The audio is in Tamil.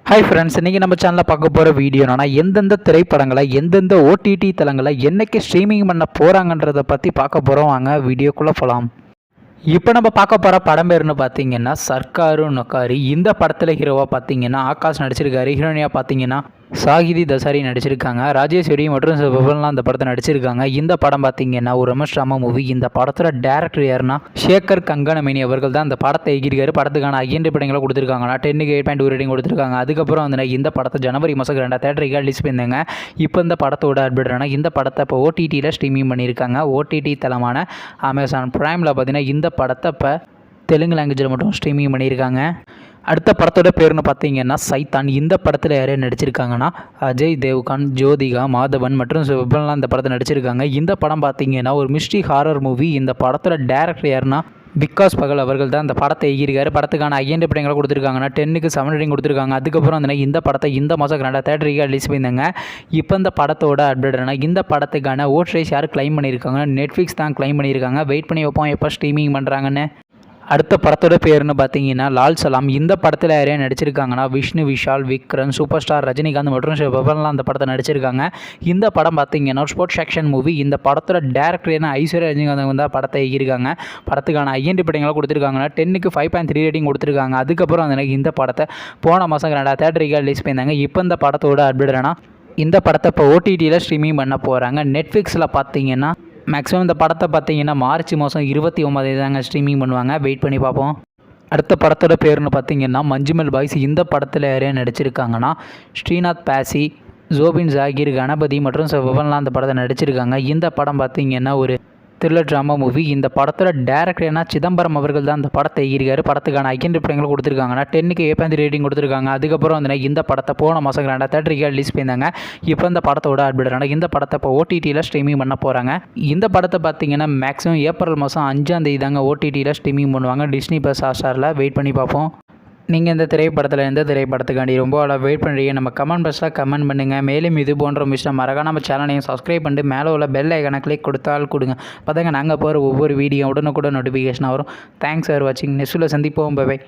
ஹாய் ஃப்ரெண்ட்ஸ், இன்றைக்கி நம்ம சேனலில் பார்க்க போகிற வீடியோ என்னன்னா எந்தெந்த திரைப்படங்களை எந்தெந்த ஓடிடி தளங்களை என்னைக்கு ஸ்ட்ரீமிங் பண்ண போகிறாங்கன்றதை பற்றி பார்க்க போகிறோம். வாங்க வீடியோக்குள்ளே போகலாம். இப்போ நம்ம பார்க்க போகிற படம் பேருன்னு பார்த்தீங்கன்னா சர்க்காரு நொக்காரி. இந்த படத்தில் ஹீரோவாக பார்த்தீங்கன்னா ஆகாஷ் நடிச்சிருக்காரு. ஹீரோனியாக பார்த்தீங்கன்னா சாகிதி தசாரி நடிச்சிருக்காங்க. ராஜேஸ்வரி மற்றும் சிவபெல்லாம் அந்த படத்தை நடிச்சிருக்காங்க. இந்த படம் பார்த்தீங்கன்னா ஒரு ரமேஷ் ராமா மூவி. இந்த படத்தோட டேரக்டர் யாருன்னா சேகர் கங்கனமேனி அவர்கள் தான் இந்த படத்தை எகிரிக்காரு. படத்துக்கான ஐஎன்டி படங்களை கொடுத்துருக்காங்கன்னா 10க்கு 8.2 ரேட்டிங் கொடுத்துருக்காங்க. அதுக்கப்புறம் வந்து இந்த படத்தை ஜனவரி மாதம் 2 தேட்டருக்கு ரிலீஸ் பண்ணியிருந்தாங்க. இப்போ இந்த படத்தோட அப்டேட்னா இந்த படத்தை இப்போ ஓடிடியில் ஸ்ட்ரீமிங் பண்ணியிருக்காங்க. ஓடிடி தளமான அமேசான் ப்ரைமில் பார்த்தீங்கன்னா இந்த படத்தை இப்போ தெலுங்கு லாங்குவேஜில் மட்டும் ஸ்ட்ரீமிங் பண்ணியிருக்காங்க. அடுத்த படத்தோட பேருன்னு பார்த்தீங்கன்னா சைத்தான். இந்த படத்தில் யார் நடிச்சிருக்காங்கன்னா அஜய் தேவ்கான், ஜோதிகா, மாதவன் மற்றும் சிவபெல்லாம் இந்த படத்தை நடிச்சிருக்காங்க. இந்த படம் பார்த்தீங்கன்னா ஒரு மிஸ்ட்ரி ஹாரர் மூவி. இந்த படத்தோட டேரக்டர் யாருன்னா விகாஸ் பகல் அவர்கள் தான் இந்த படத்தை எகிரிக்காரு. படத்துக்கான ஐஎன்டி படங்களை கொடுத்துருக்காங்கன்னா 10க்கு 7 ரேட்டிங் கொடுத்துருக்காங்க. அதுக்கப்புறம் வந்து இந்த படத்தை இந்த மாதம் 2 தேட்டருக்கு ரிலீஸ் பண்ணியிருந்தாங்க. இப்போ இந்த படத்தோட அப்டேட்னா இந்த படத்துக்கான ஓட் யார் கிளைம் பண்ணியிருக்காங்க? நெட்ஃப்ளிக்ஸ் தான் கிளைம் பண்ணியிருக்காங்க. வெயிட் பண்ணி வைப்போம் எப்போ ஸ்ட்ரீமிங் பண்ணுறாங்கன்னு. அடுத்த படத்தோட பேருன்னு பார்த்தீங்கன்னா லால் சலாம். இந்த படத்தில் யாரையா நடிச்சிருக்காங்கன்னா விஷ்ணு விஷால், விக்ரம், சூப்பர் ஸ்டார் ரஜினிகாந்த் மற்றும் சிவபெல்லாம் அந்த படத்தை நடிச்சிருக்காங்க. இந்த படம் பார்த்தீங்கன்னா ஒரு ஸ்போர்ட்ஸ் ஆக்ஷன் மூவி. இந்த படத்தோட டேரக்டர் என்ன ஐஸ்வர்யா ரஜினிகாந்த் வந்து படத்தை எகிருக்காங்க. படத்துக்கான ஐஎன்டி படங்களை கொடுத்துருக்காங்கன்னா 10க்கு 5.3 ரேட்டிங் கொடுத்துருக்காங்க. அதுக்கப்புறம் வந்து இந்த படத்தை போன மாதம் 2 தேட்டருக்கு ரிலீஸ் பண்ணியிருந்தாங்க. இப்போ இந்த படத்தோட அப்டேட்னா இந்த படத்தை இப்போ ஓடிடியில் ஸ்ட்ரீமிங் பண்ண போகிறாங்க. நெட்ஃப்ளிக்ஸில் பார்த்தீங்கன்னா மேக்ஸிமம் இந்த படத்தை பார்த்தீங்கன்னா மார்ச் மாதம் 29 தாங்க ஸ்ட்ரீமிங் பண்ணுவாங்க. வெயிட் பண்ணி பார்ப்போம். அடுத்த படத்தோட பேருன்னு பார்த்தீங்கன்னா மஞ்சுமல் பாய்ஸ். இந்த படத்தில் யாரையா நடிச்சிருக்காங்கன்னா ஸ்ரீநாத் பாசி, ஜோபின் ஜாகிர், கணபதி மற்றும் சிவபெல்லாம் அந்த படத்தை நடிச்சிருக்காங்க. இந்த படம் பார்த்தீங்கன்னா ஒரு த்ரில்லர் ட்ராமா மூவி. இந்த படத்தோட டேரக்டர் என்ன சிதம்பரம் அவர்கள் தான் இந்த படத்தை எகிரிக்காரு. படத்துக்கான ஐஎன்டி படங்களை கொடுத்துருக்காங்கன்னா 10க்கு 8.3 ரேட்டிங் கொடுத்துருக்காங்க. அதுக்கப்புறம் வந்து இந்த படத்தை போன மாதம் 2 தேட்டருக்கு ரிலீஸ் பண்ணியிருந்தாங்க. இப்போ இந்த படத்தோட அப்டேட்னா இந்த படத்தை இப்போ ஓடிடியில் ஸ்ட்ரீமிங் பண்ண போகிறாங்க. இந்த படத்தை பார்த்தீங்கன்னா மேக்ஸிமம் ஏப்ரல் மாதம் 5ஆம் தேதி தாங்க ஓடிடியில் ஸ்ட்ரீமிங் பண்ணுவாங்க. Disney plus ஹாட்ஸ்டாரில். வெயிட் பண்ணி பார்ப்போம். நீங்கள் இந்த திரைப்படத்தில் எந்த திரைப்படத்துக்காண்டி ரொம்ப அவ்வளோ வெயிட் பண்ணுறீங்க? நம்ம கமெண்ட் பாக்ஸில் கமெண்ட் பண்ணுங்கள். மேலும் இது போன்ற விஷயம் மறக்காம நம்ம சேனலையும் சப்ஸ்கிரைப் பண்ணிட்டு மேலே உள்ள பெல் ஐக்கானை கிளிக் கொடுத்தால் கொடுங்க. பார்த்தாங்க நாங்கள் போகிற ஒவ்வொரு வீடியோ உடனுக்குடன் நோட்டிஃபிகேஷன் வரும். தேங்க்ஸ் ஃபார் வாட்சிங். நெக்ஸ்ட்டில் சந்திப்போம். பை.